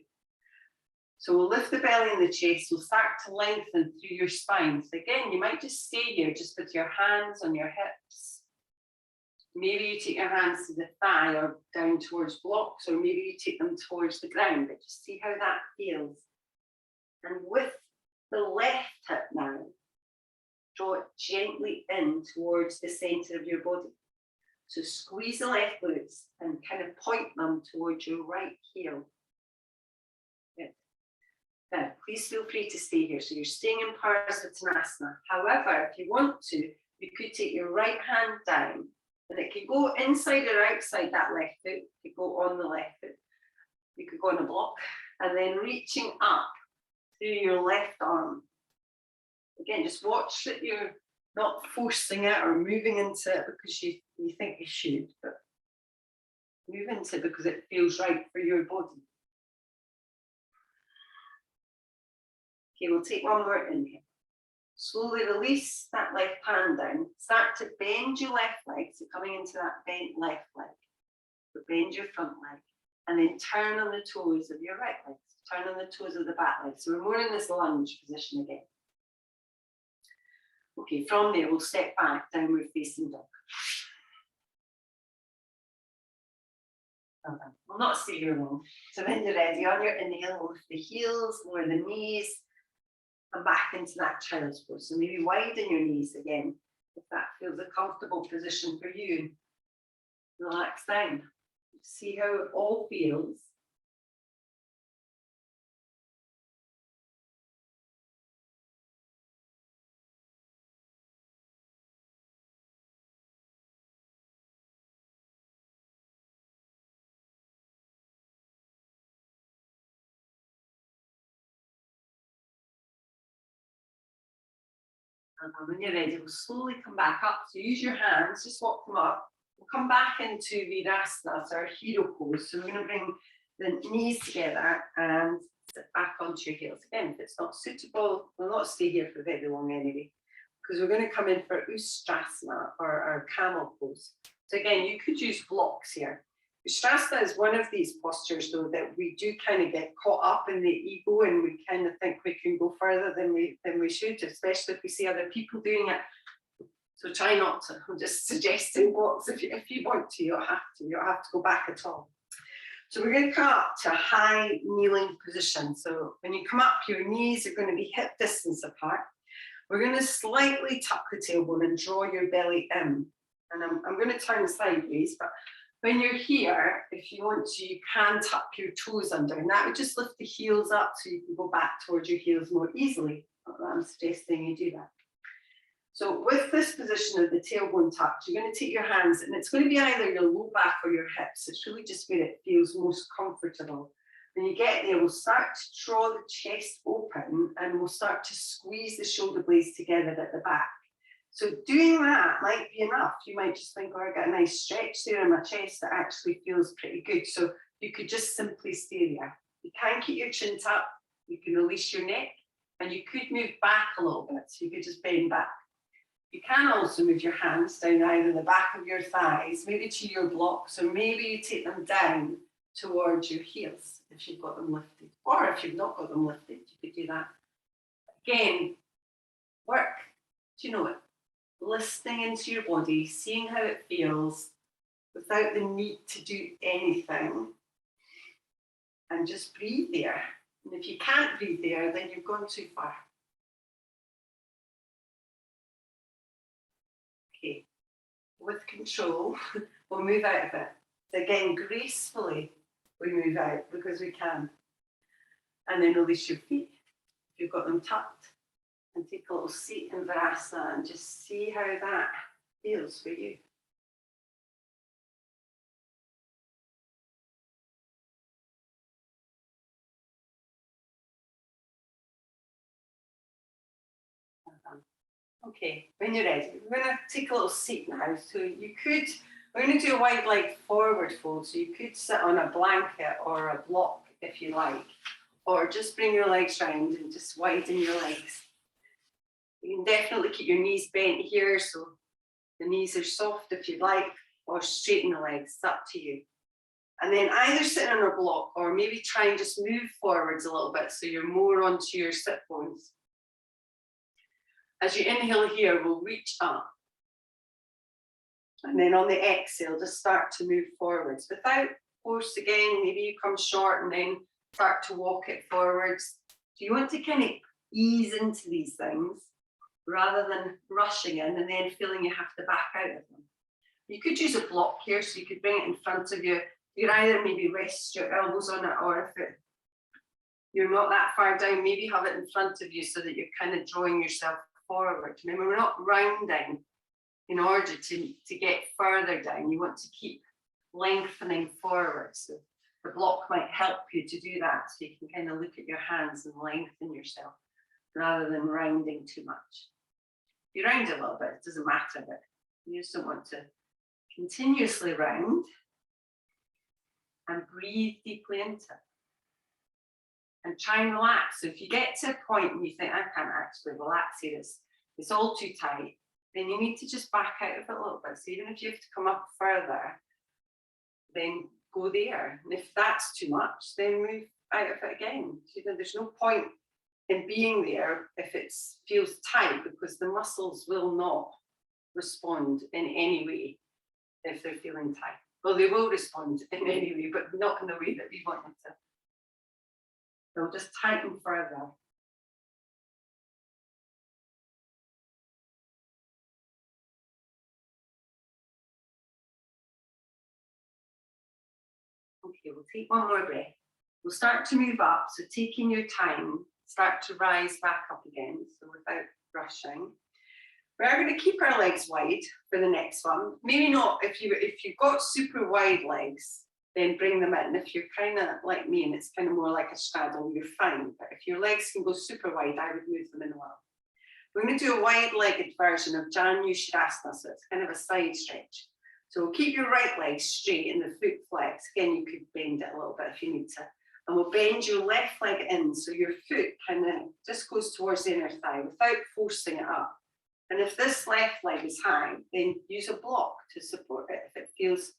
S1: So we'll lift the belly and the chest. We'll start to lengthen through your spine. So again, you might just stay here, just with your hands on your hips. Maybe you take your hands to the thigh or down towards blocks, or maybe you take them towards the ground, but just see how that feels. And with the left hip now, draw it gently in towards the center of your body. So squeeze the left glutes and kind of point them towards your right heel. Good. Now, please feel free to stay here. So you're staying in Virasana. However, if you want to, you could take your right hand down, and it could go inside or outside that left foot. It could go on the left foot. You could go on a block, and then reaching up through your left arm. Again, just watch that you're not forcing it or moving into it because you think you should, but move into it because it feels right for your body. Okay, we'll take one more inhale. Slowly release that left hand down. Start to bend your left leg, so coming into that bent left leg. So bend your front leg, and then turn on the toes of your right leg. Turn on the toes of the back leg. So we're more in this lunge position again. Okay, from there, we'll step back, downward facing dog. We'll not stay here long. So when you're ready, on your inhale, lift the heels, lower the knees, and back into that child's pose. So maybe widen your knees again, if that feels a comfortable position for you. Relax down. See how it all feels. And when you're ready, we'll slowly come back up. So use your hands, just walk them up. We'll come back into Virasana, so our hero pose. So we're going to bring the knees together and sit back onto your heels. Again, if it's not suitable, we'll not stay here for very long anyway, because we're going to come in for Ustrasana, or our camel pose. So again, you could use blocks here. Ustrasana is one of these postures, though, that we do kind of get caught up in the ego, and we kind of think we can go further than we should, especially if we see other people doing it. So try not to. I'm just suggesting blocks. If you want to, you don't have to. You don't have to go back at all. So we're going to come up to a high kneeling position. So when you come up, your knees are going to be hip distance apart. We're going to slightly tuck the tailbone and draw your belly in. And I'm going to turn sideways, but when you're here, if you want to, you can tuck your toes under, and that would just lift the heels up so you can go back towards your heels more easily. I'm suggesting you do that. So with this position of the tailbone touch, you're going to take your hands, and it's going to be either your low back or your hips. It's really just where it feels most comfortable. When you get there, we'll start to draw the chest open, and we'll start to squeeze the shoulder blades together at the back. So doing that might be enough. You might just think, oh, I got a nice stretch there in my chest that actually feels pretty good. So you could just simply stay there. You can keep your chin tucked, you can release your neck, and you could move back a little bit. So you could just bend back. You can also move your hands down either the back of your thighs, maybe to your blocks, or maybe you take them down towards your heels if you've got them lifted. Or if you've not got them lifted, you could do that. Again, work, do you know it? Listening into your body, seeing how it feels without the need to do anything, and just breathe there. And if you can't breathe there, then you've gone too far. Okay, with control, we'll move out of it. So again, gracefully, we move out because we can. And then release your feet if you've got them tucked. And take a little seat in Virasana and just see how that feels for you. Okay, when you're ready, we're going to take a little seat now. So we're going to do a wide leg forward fold. So you could sit on a blanket or a block if you like, or just bring your legs round and just widen your legs. You can definitely keep your knees bent here, so the knees are soft if you like, or straighten the legs, it's up to you. And then either sit on a block or maybe try and just move forwards a little bit so you're more onto your sit bones. As you inhale here, we'll reach up. And then on the exhale, just start to move forwards without force again. Maybe you come short and then start to walk it forwards. So you want to kind of ease into these things rather than rushing in and then feeling you have to back out of them. You could use a block here, so you could bring it in front of you. You could either maybe rest your elbows on it, or if you're not that far down, maybe have it in front of you so that you're kind of drawing yourself forward. Remember, we're not rounding in order to get further down. You want to keep lengthening forward. So the block might help you to do that, so you can kind of look at your hands and lengthen yourself rather than rounding too much. If you round a little bit, it doesn't matter, but you just don't want to continuously round. And breathe deeply into it. And try and relax. So if you get to a point and you think, I can't actually relax here, it's all too tight, then you need to just back out of it a little bit. So even if you have to come up further, then go there. And if that's too much, then move out of it again. So there's no point in being there if it feels tight, because the muscles will not respond in any way if they're feeling tight. Well, they will respond in any way, but not in the way that we want them to. They'll just tighten further. Okay, we'll take one more breath. We'll start to move up. So taking your time, start to rise back up again. So without rushing. We're going to keep our legs wide for the next one. Maybe not if you've got super wide legs, then bring them in. If you're kind of like me and it's kind of more like a straddle, you're fine. But if your legs can go super wide, I would move them in a while. We're going to do a wide-legged version of Virasana, so it's kind of a side stretch. So keep your right leg straight and the foot flex. Again, you could bend it a little bit if you need to. And we'll bend your left leg in, so your foot kind of just goes towards the inner thigh without forcing it up. And if this left leg is high, then use a block to support it if it feels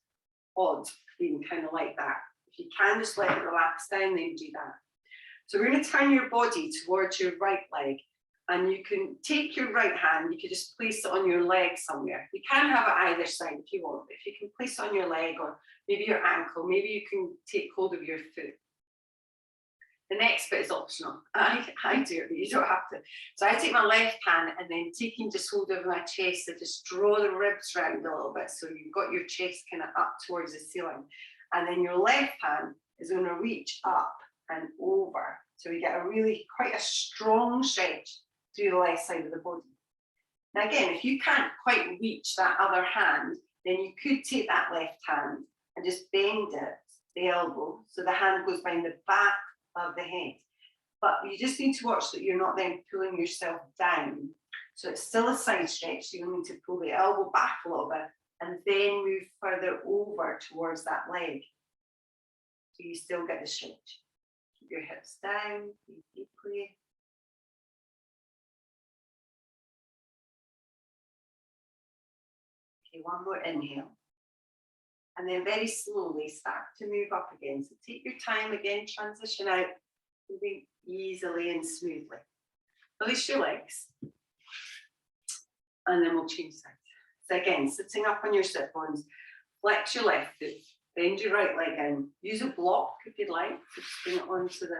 S1: odd being kind of like that. If you can just let it relax down, then do that. So we're going to turn your body towards your right leg, and you can take your right hand, you can just place it on your leg somewhere. You can have it either side if you want, but if you can place it on your leg or maybe your ankle, maybe you can take hold of your foot. The next bit is optional. I do it, but you don't have to. So I take my left hand and then taking just hold of my chest, I just draw the ribs round a little bit. So you've got your chest kind of up towards the ceiling. And then your left hand is going to reach up and over. So you get quite a strong stretch through the left side of the body. Now again, if you can't quite reach that other hand, then you could take that left hand and just bend it, the elbow, so the hand goes behind the back of the head. But you just need to watch that you're not then pulling yourself down. So it's still a side stretch, so you'll need to pull the elbow back a little bit and then move further over towards that leg. So you still get the stretch. Keep your hips down, breathe deeply. Okay, one more inhale. And then very slowly start to move up again. So take your time again, transition out, moving easily and smoothly. Release your legs. And then we'll change sides. So again, sitting up on your sit bones, flex your left foot, bend your right leg in. Use a block if you'd like. Just bring it onto the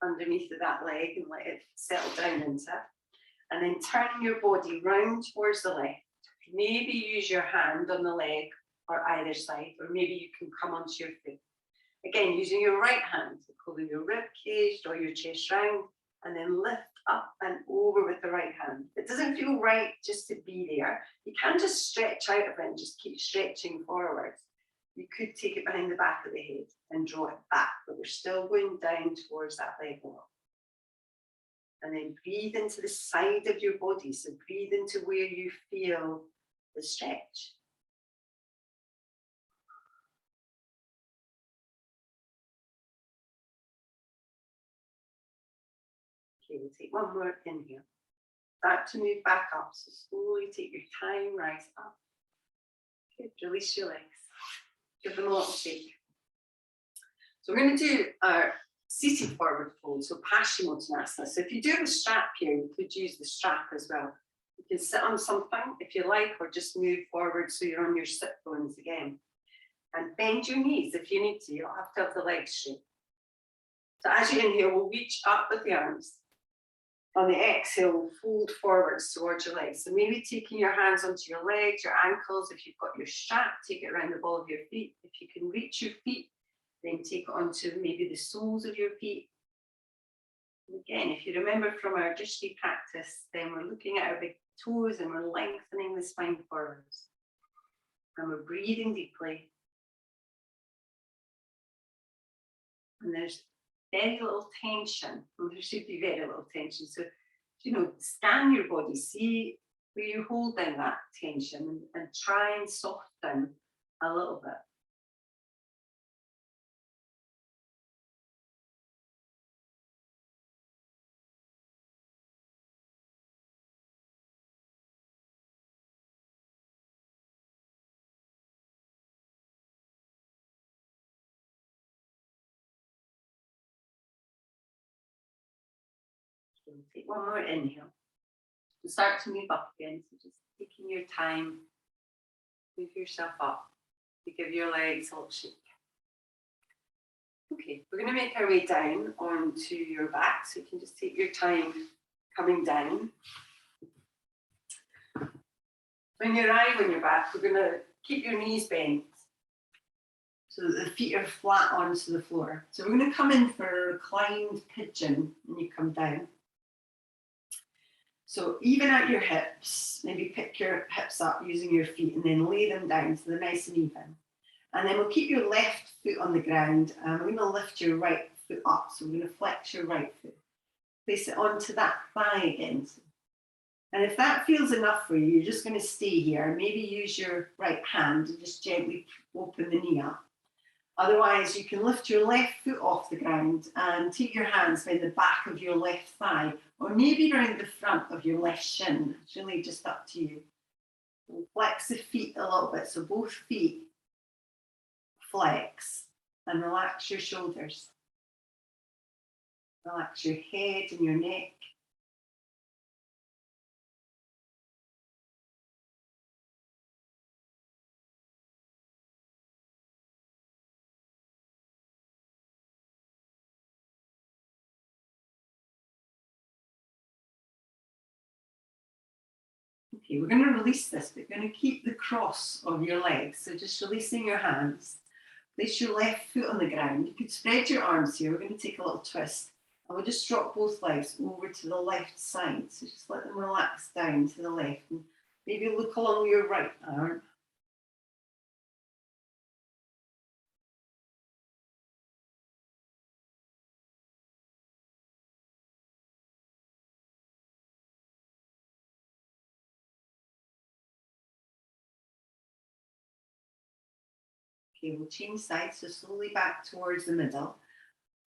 S1: underneath of that leg and let it settle down into it. And then turn your body round towards the left. Maybe use your hand on the leg or either side, or maybe you can come onto your foot. Again, using your right hand to pull your rib cage, draw your chest round, and then lift up and over with the right hand. It doesn't feel right just to be there. You can just stretch out of it and just keep stretching forwards. You could take it behind the back of the head and draw it back, but we're still going down towards that leg wall.
S2: And then breathe into the side of your body. So breathe into where you feel the stretch. Okay, we'll take one more inhale. Start to move back up. So slowly take your time, rise up. Good, release your legs. Give them a little shake. So we're going to do our seated forward fold, so Paschimottanasana. So if you do have a strap here, you could use the strap as well. You can sit on something if you like, or just move forward so you're on your sit bones again. And bend your knees if you need to. You don't have to have the legs straight. So as you inhale, we'll reach up with the arms. On the exhale, we'll fold forwards towards your legs. So maybe taking your hands onto your legs, your ankles. If you've got your strap, take it around the ball of your feet. If you can reach your feet, then take it onto maybe the soles of your feet. And again, if you remember from our drishti practice, then we're looking at our big toes and we're lengthening the spine forwards. And we're breathing deeply. And there's very little tension. Well, there should be very little tension. So, scan your body, see where you hold in that tension and try and soften a little bit. So take one more inhale. Start to move up again. So just taking your time, move yourself up. You give your legs a little shake. Okay, we're going to make our way down onto your back. So you can just take your time coming down. When you arrive on your back, we're going to keep your knees bent so that the feet are flat onto the floor. So we're going to come in for a reclined pigeon when you come down. So even out your hips, maybe pick your hips up using your feet and then lay them down so they're nice and even. And then we'll keep your left foot on the ground and we're going to lift your right foot up. So we're going to flex your right foot. Place it onto that thigh again. And if that feels enough for you, you're just going to stay here. Maybe use your right hand and just gently open the knee up. Otherwise, you can lift your left foot off the ground and take your hands behind the back of your left thigh, or maybe around the front of your left shin. It's really just up to you. We'll flex the feet a little bit, so both feet flex, and relax your shoulders. Relax your head and your neck. Okay, we're going to release this, but we're going to keep the cross of your legs. So just releasing your hands. Place your left foot on the ground. You could spread your arms here. We're going to take a little twist. And we'll just drop both legs over to the left side. So just let them relax down to the left. And maybe look along your right arm. Okay, we'll change sides, so slowly back towards the middle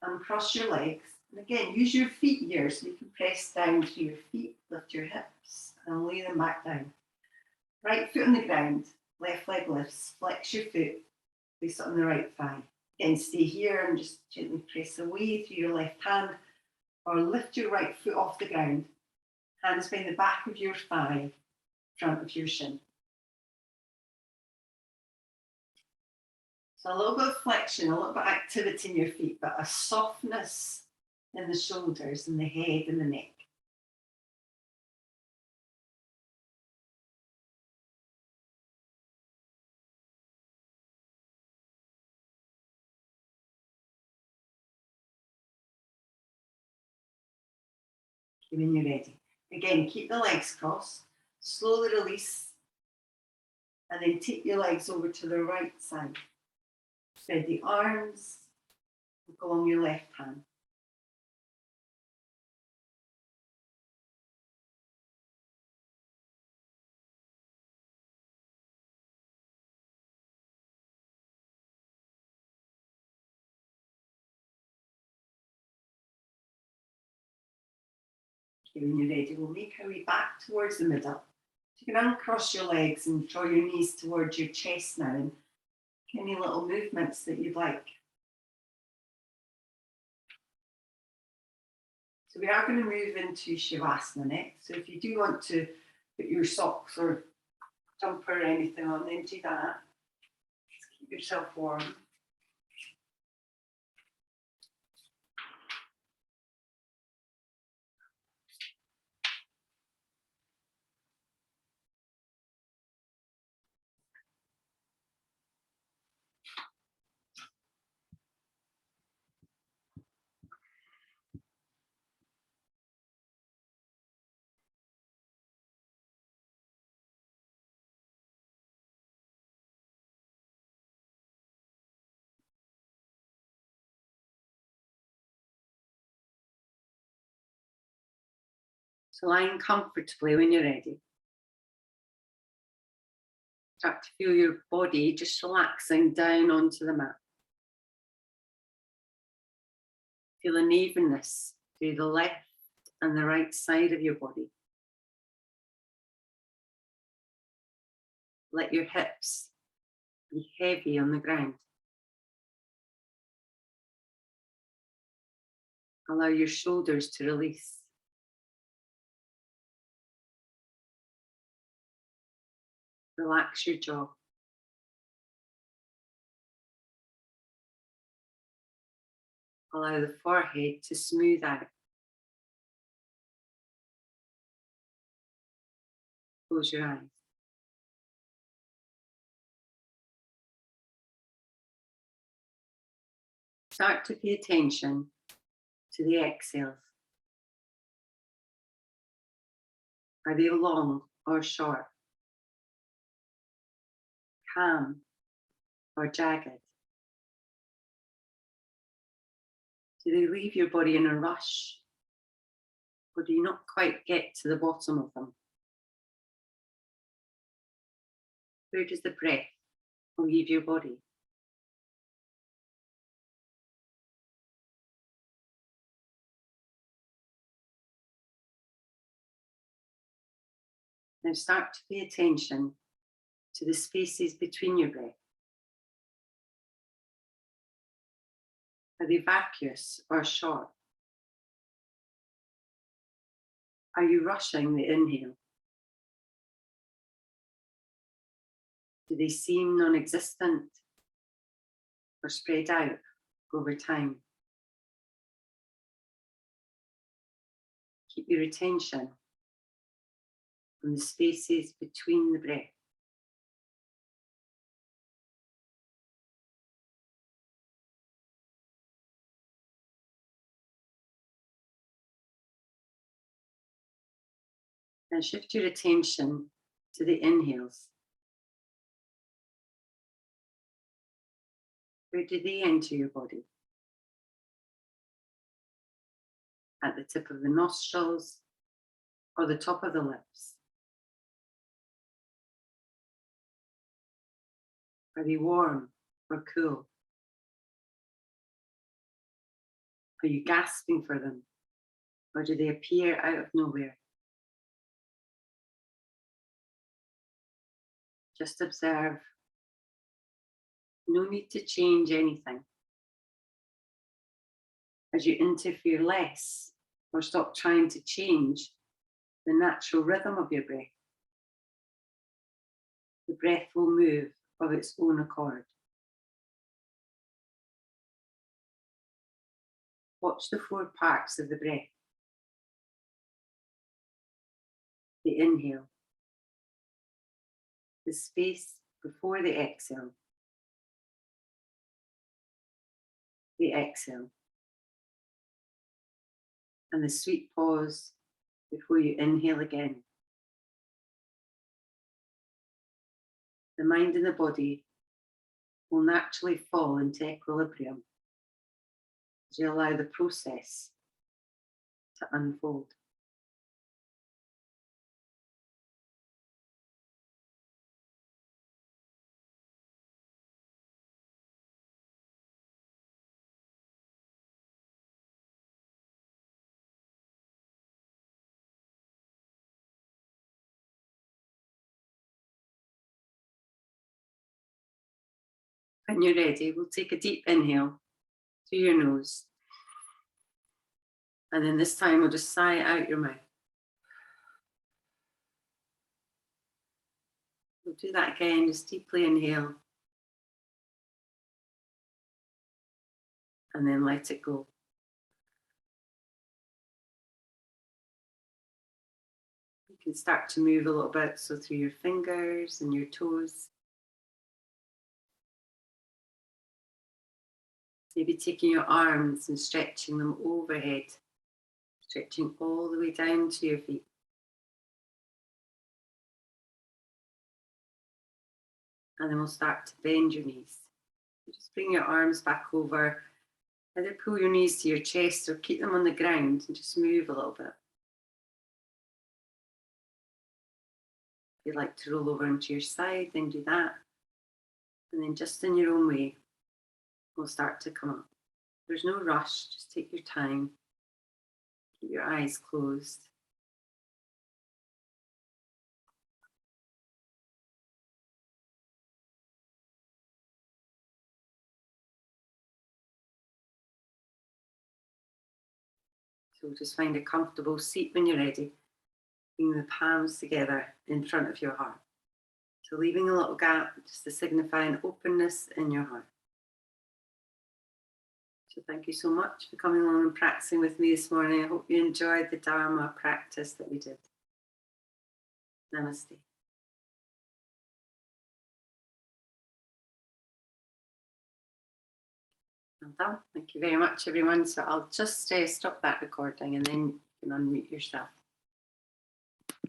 S2: and cross your legs. And again, use your feet here so you can press down to your feet, lift your hips and lay them back down. Right foot on the ground, left leg lifts, flex your foot, place it on the right thigh. Again, stay here and just gently press away through your left hand or lift your right foot off the ground. Hands behind the back of your thigh, front of your shin. So a little bit of flexion, a little bit of activity in your feet, but a softness in the shoulders and the head and the neck. Okay, when you're ready. Again, keep the legs crossed, slowly release, and then take your legs over to the right side. Spread the arms, look along your left hand. Okay, when you're ready, we'll make our way back towards the middle. You can uncross your legs and draw your knees towards your chest now, and any little movements that you'd like. So we are going to move into Shavasana next. So if you do want to put your socks or jumper or anything on, then do that. Just keep yourself warm. So lying comfortably when you're ready. Start to feel your body just relaxing down onto the mat. Feel an evenness through the left and the right side of your body. Let your hips be heavy on the ground. Allow your shoulders to release. Relax your jaw. Allow the forehead to smooth out. Close your eyes. Start to pay attention to the exhales. Are they long or short? Calm or jagged? Do they leave your body in a rush? Or do you not quite get to the bottom of them? Where does the breath leave your body? Now start to pay attention to the spaces between your breath. Are they vacuous or short? Are you rushing the inhale? Do they seem non-existent or spread out over time? Keep your attention on the spaces between the breath. And shift your attention to the inhales. Where do they enter your body? At the tip of the nostrils or the top of the lips? Are they warm or cool? Are you gasping for them, or do they appear out of nowhere? Just observe. No need to change anything. As you interfere less or stop trying to change the natural rhythm of your breath, the breath will move of its own accord. Watch the 4 parts of the breath. The inhale, the space before the exhale, the exhale, and the sweet pause before you inhale again. The mind and the body will naturally fall into equilibrium as you allow the process to unfold.
S1: When you're ready, we'll take a deep inhale through your nose. And then this time we'll just sigh out your mouth. We'll do that again, just deeply inhale. And then let it go. You can start to move a little bit, so through your fingers and your toes. Maybe taking your arms and stretching them overhead, stretching all the way down to your feet. And then we'll start to bend your knees. Just bring your arms back over. Either pull your knees to your chest or keep them on the ground and just move a little bit. If you'd like to roll over onto your side, then do that. And then just in your own way, we'll start to come up. There's no rush, just take your time. Keep your eyes closed. So just find a comfortable seat when you're ready. Bring the palms together in front of your heart. So leaving a little gap just to signify an openness in your heart. So thank you so much for coming along and practicing with me this morning. I hope you enjoyed the Dharma practice that we did. Namaste. Well done. Thank you very much, everyone. So I'll just stop that recording and then you can unmute yourself.